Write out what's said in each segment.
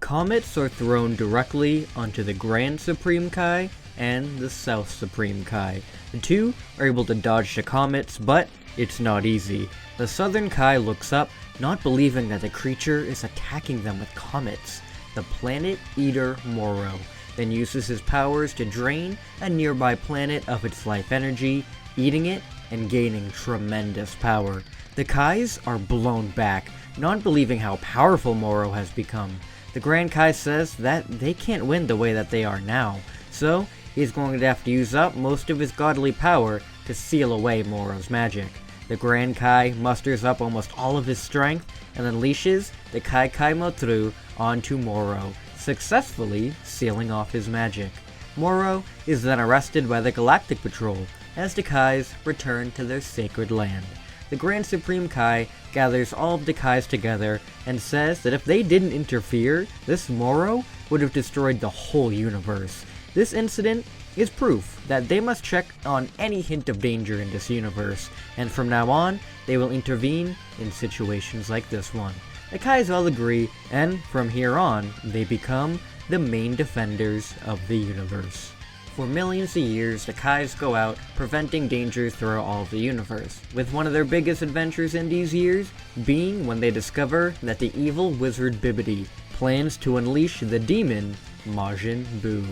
comets are thrown directly onto the Grand Supreme Kai and the South Supreme Kai. The two are able to dodge the comets, but it's not easy. The Southern Kai looks up, not believing that the creature is attacking them with comets. The Planet Eater Moro then uses his powers to drain a nearby planet of its life energy, eating it and gaining tremendous power. The Kais are blown back, not believing how powerful Moro has become. The Grand Kai says that they can't win the way that they are now, so he's going to have to use up most of his godly power to seal away Moro's magic. The Grand Kai musters up almost all of his strength and unleashes the Kai Kai Motru onto Moro, successfully sealing off his magic. Moro is then arrested by the Galactic Patrol as the Kais return to their sacred land. The Grand Supreme Kai gathers all of the Kais together and says that if they didn't interfere, this Moro would have destroyed the whole universe. This incident is proof that they must check on any hint of danger in this universe, and from now on, they will intervene in situations like this one. The Kais all agree, and from here on, they become the main defenders of the universe. For millions of years, the Kais go out, preventing dangers throughout all of the universe, with one of their biggest adventures in these years being when they discover that the evil wizard Bibidi plans to unleash the demon Majin Buu.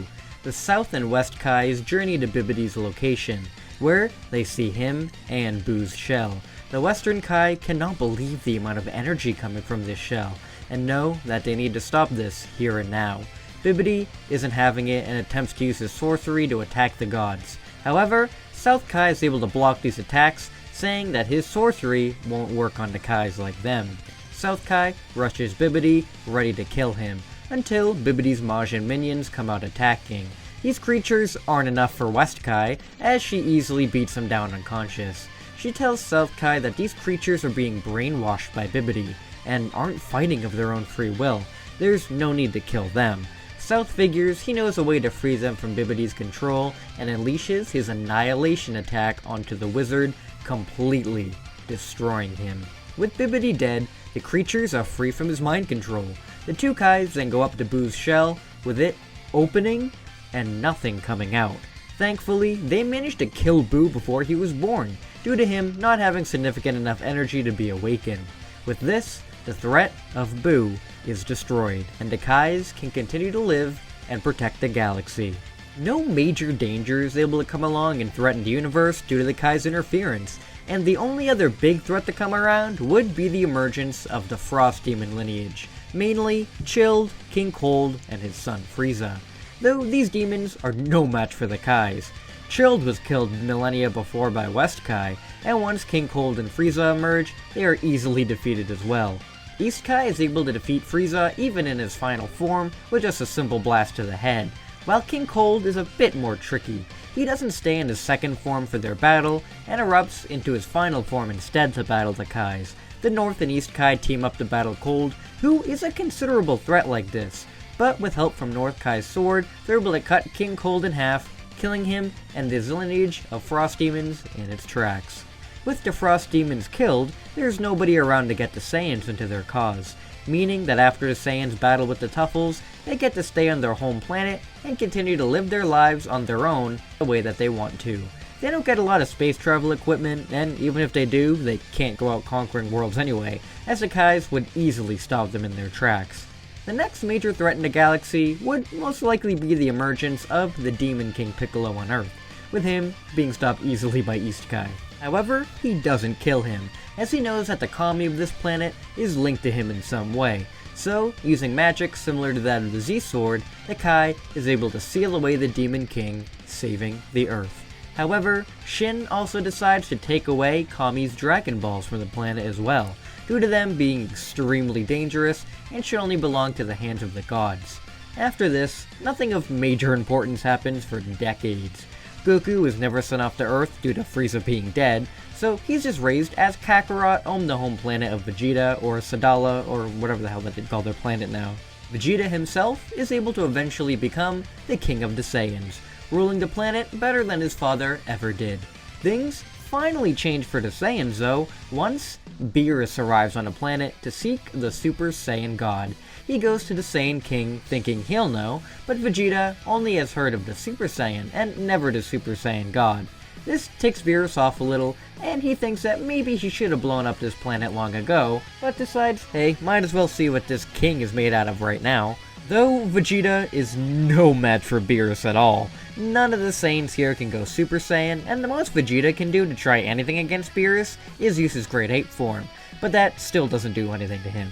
The South and West Kais journey to Bibidi's location, where they see him and Buu's shell. The Western Kai cannot believe the amount of energy coming from this shell, and know that they need to stop this here and now. Bibidi isn't having it and attempts to use his sorcery to attack the gods. However, South Kai is able to block these attacks, saying that his sorcery won't work on the Kais like them. South Kai rushes Bibidi, ready to kill him, until Bibidi's Majin minions come out attacking. These creatures aren't enough for West Kai, as she easily beats him down unconscious. She tells South Kai that these creatures are being brainwashed by Bibidi, and aren't fighting of their own free will. There's no need to kill them. South figures he knows a way to free them from Bibidi's control, and unleashes his annihilation attack onto the wizard, completely destroying him. With Bibidi dead, the creatures are free from his mind control. The two Kais then go up to Buu's shell, with it opening and nothing coming out. Thankfully, they managed to kill Buu before he was born, due to him not having significant enough energy to be awakened. With this, the threat of Buu is destroyed, and the Kais can continue to live and protect the galaxy. No major danger is able to come along and threaten the universe due to the Kais' interference, and the only other big threat to come around would be the emergence of the Frost Demon lineage, mainly Chilled, King Cold, and his son Frieza. Though these demons are no match for the Kais. Chilled was killed millennia before by West Kai, and once King Cold and Frieza emerge, they are easily defeated as well. East Kai is able to defeat Frieza even in his final form with just a simple blast to the head, while King Cold is a bit more tricky. He doesn't stay in his second form for their battle, and erupts into his final form instead to battle the Kais. The North and East Kai team up to battle Cold, who is a considerable threat like this, but with help from North Kai's sword, they're able to cut King Cold in half, killing him and his lineage of Frost Demons in its tracks. With the Frost Demons killed, there's nobody around to get the Saiyans into their cause, meaning that after the Saiyans battle with the Tuffles, they get to stay on their home planet and continue to live their lives on their own the way that they want to. They don't get a lot of space travel equipment, and even if they do, they can't go out conquering worlds anyway, as the Kais would easily stop them in their tracks. The next major threat in the galaxy would most likely be the emergence of the Demon King Piccolo on Earth, with him being stopped easily by East Kai. However, he doesn't kill him, as he knows that the Kami of this planet is linked to him in some way. So, using magic similar to that of the Z-Sword, the Kai is able to seal away the Demon King, saving the Earth. However, Shin also decides to take away Kami's Dragon Balls from the planet as well, due to them being extremely dangerous and should only belong to the hands of the gods. After this, nothing of major importance happens for decades. Goku is never sent off to Earth due to Frieza being dead, so he's just raised as Kakarot on the home planet of Vegeta or Sadala or whatever the hell that they call their planet now. Vegeta himself is able to eventually become the King of the Saiyans, ruling the planet better than his father ever did. Things finally change for the Saiyans though, once Beerus arrives on a planet to seek the Super Saiyan God. He goes to the Saiyan King thinking he'll know, but Vegeta only has heard of the Super Saiyan and never the Super Saiyan God. This ticks Beerus off a little, and he thinks that maybe he should have blown up this planet long ago, but decides, hey, might as well see what this king is made out of right now. Though Vegeta is no match for Beerus at all. None of the Saiyans here can go Super Saiyan, and the most Vegeta can do to try anything against Beerus is use his Great Ape form, but that still doesn't do anything to him.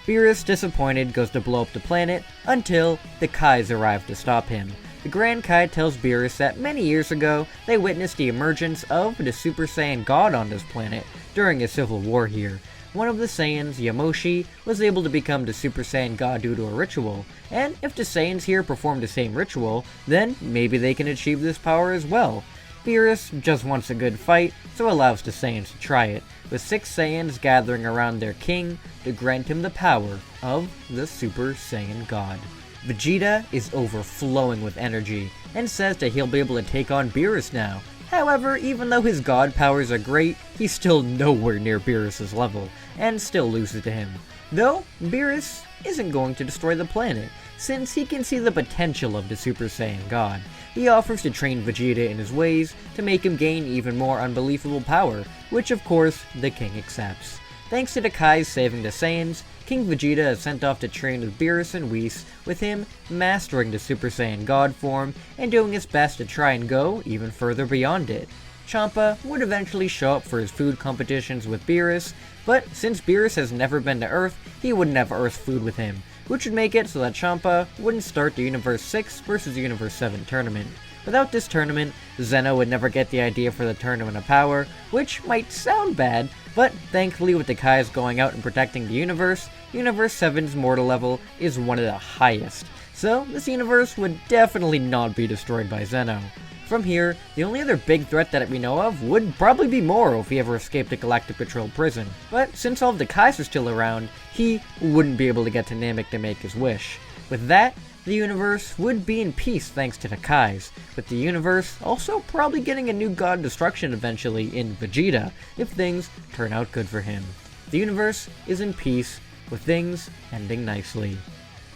Beerus, disappointed, goes to blow up the planet until the Kais arrive to stop him. The Grand Kai tells Beerus that many years ago, they witnessed the emergence of the Super Saiyan God on this planet during a civil war here. One of the Saiyans, Yamoshi, was able to become the Super Saiyan God due to a ritual, and if the Saiyans here perform the same ritual, then maybe they can achieve this power as well. Beerus just wants a good fight, so allows the Saiyans to try it, with 6 Saiyans gathering around their king to grant him the power of the Super Saiyan God. Vegeta is overflowing with energy, and says that he'll be able to take on Beerus now. However, even though his god powers are great, he's still nowhere near Beerus' level, and still loses to him. Though, Beerus isn't going to destroy the planet, since he can see the potential of the Super Saiyan God. He offers to train Vegeta in his ways to make him gain even more unbelievable power, which of course, the king accepts. Thanks to the Kais saving the Saiyans, King Vegeta is sent off to train with Beerus and Whis, with him mastering the Super Saiyan God form and doing his best to try and go even further beyond it. Champa would eventually show up for his food competitions with Beerus, but since Beerus has never been to Earth, he wouldn't have Earth food with him, which would make it so that Champa wouldn't start the Universe 6 versus Universe 7 tournament. Without this tournament, Zeno would never get the idea for the Tournament of Power, which might sound bad, but thankfully with the Kais going out and protecting the universe, Universe 7's mortal level is one of the highest, so this universe would definitely not be destroyed by Zeno. From here, the only other big threat that we know of would probably be Moro if he ever escaped the Galactic Patrol prison, but since all of the Kais are still around, he wouldn't be able to get to Namek to make his wish. With that, the universe would be in peace thanks to the Kais, with the universe also probably getting a new god destruction eventually in Vegeta, if things turn out good for him. The universe is in peace, with things ending nicely.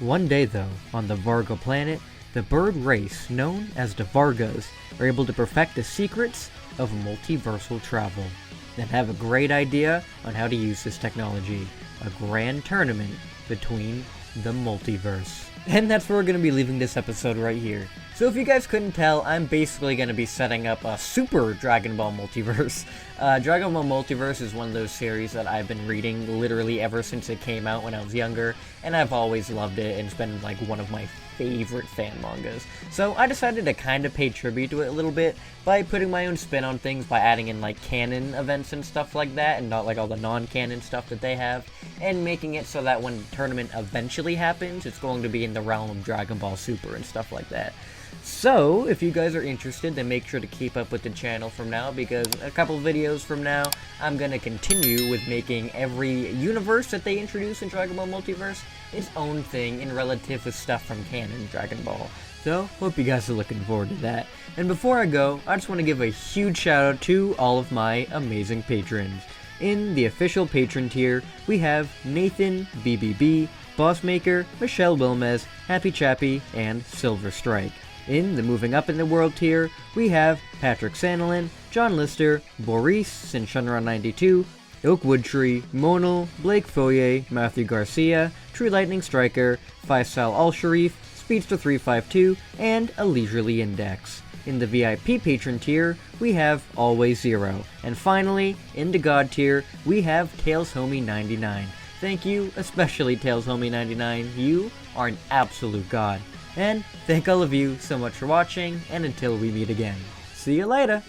One day though, on the Varga planet, the bird race known as the Vargas are able to perfect the secrets of multiversal travel, and have a great idea on how to use this technology, a grand tournament between the multiverse. And that's where we're going to be leaving this episode right here. So if you guys couldn't tell, I'm basically going to be setting up a super Dragon Ball Multiverse. Dragon Ball Multiverse is one of those series that I've been reading literally ever since it came out when I was younger, and I've always loved it, and it's been like one of my favorite fan mangas. So I decided to kind of pay tribute to it a little bit by putting my own spin on things, by adding in like canon events and stuff like that, and not like all the non-canon stuff that they have, and making it so that when the tournament eventually happens, it's going to be in the realm of Dragon Ball Super and stuff like that. So, if you guys are interested, then make sure to keep up with the channel from now, because a couple videos from now, I'm going to continue with making every universe that they introduce in Dragon Ball Multiverse its own thing in relative with stuff from canon Dragon Ball. So, hope you guys are looking forward to that. And before I go, I just want to give a huge shout out to all of my amazing patrons. In the official patron tier, we have Nathan, BBB, Bossmaker, Michelle Wilmez, Happy Chappy, and Silver Strike. In the Moving Up in the World tier, we have Patrick Sandelin, John Lister, Boris, Sinshunra92, Oakwood Tree, Monal, Blake Foyer, Matthew Garcia, True Lightning Striker, Faisal Al-Sharif, Speedster352, and A Leisurely Index. In the VIP patron tier, we have Always Zero. And finally, in the God tier, we have Tails Homie 99. Thank you, especially Tails Homie 99. You are an absolute god. And thank all of you so much for watching, and until we meet again, see you later!